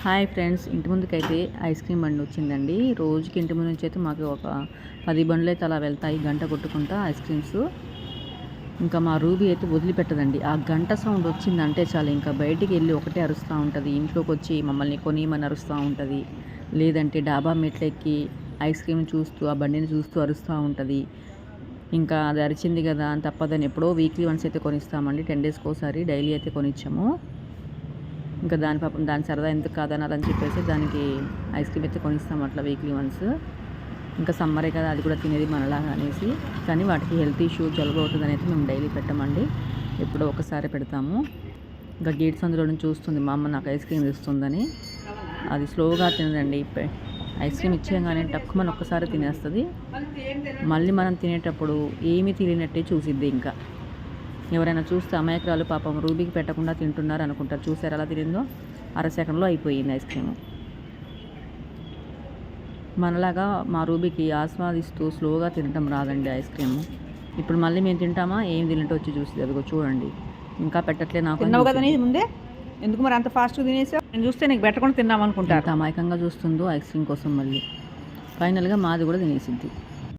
Hi friends, ఇంటి ముందుకైతే ice cream బండి వచ్చిందండి. రోజుకి ఇంటి ముందు నుంచి అయితే మాకు ఒక 10 బండ్లు అయితే అలా వెళ్తాయి గంట కొట్టుకుంటా ఐస్ క్రీమ్స్. ఇంకా మా రూబీ అయితే వదిలిపెట్టదండి. ఆ గంట సౌండ్ వచ్చిందంటే చాలు ఇంకా బయటికి వెళ్ళి ఒకటే అరుస్తూ ఉంటుంది. ఇంట్లోకి వచ్చి మమ్మల్ని కొనియమని అరుస్తూ ఉంటుంది. లేదంటే డాబా మెట్లెక్కి ఐస్ క్రీమ్ చూస్తూ ఆ బండిని చూస్తూ అరుస్తూ ఉంటుంది. ఇంకా అది అరిచింది కదా అని తప్పదని ఎప్పుడో వీక్లీ వన్స్ అయితే కొనిస్తామండి. 10 డేస్కి ఒకసారి డైలీ అయితే కొనిచ్చాము. ఇంకా దాని సరదా ఎందుకు కాదనాలని చెప్పేసి దానికి ఐస్ క్రీమ్ అయితే కొనిస్తాం అట్లా వీక్లీ వన్స్. ఇంకా సమ్మరే కదా, అది కూడా తినేది మనలాగా అనేసి. కానీ వాటికి హెల్త్ ఇష్యూ జలుబు అవుతుందని అయితే మేము డైలీ పెట్టమండి, ఎప్పుడో ఒకసారి పెడతాము. ఇంకా గేట్స్ అందులో నుంచి చూస్తుంది మా అమ్మ నాకు ఐస్ క్రీమ్ ఇస్తుందని. అది స్లోగా తినదండి. ఐస్ క్రీమ్ ఇచ్చేయగానే టక్కుమని ఒక్కసారి తినేస్తుంది. మళ్ళీ మనం తినేటప్పుడు ఏమీ తెలియనట్టే చూసిద్ది. ఇంకా ఎవరైనా చూస్తే అమాయకురాలు పాపం రూబీకి పెట్టకుండా తింటున్నారు అనుకుంటారు. చూసారు అలా తిరిందో, అరసెకండ్లో అయిపోయింది ఐస్ క్రీమ్. మనలాగా మా రూబీకి ఆస్వాదిస్తూ స్లోగా తినటం రాదండి ఐస్ క్రీమ్. ఇప్పుడు మళ్ళీ మేము తింటామా, ఏం తింటే వచ్చి చూసి అదిగో చూడండి ఇంకా పెట్టట్లే. నాకు తిన్నావు కదా ముందే, ఎందుకు మరి అంత ఫాస్ట్గా తినేసావు? నేను చూస్తే నీకు పెట్టకుండా తిన్నాం అనుకుంటా. అమాయకంగా చూస్తుందో ఐస్ క్రీమ్ కోసం. మళ్ళీ ఫైనల్గా మాది కూడా తినేసిద్ది.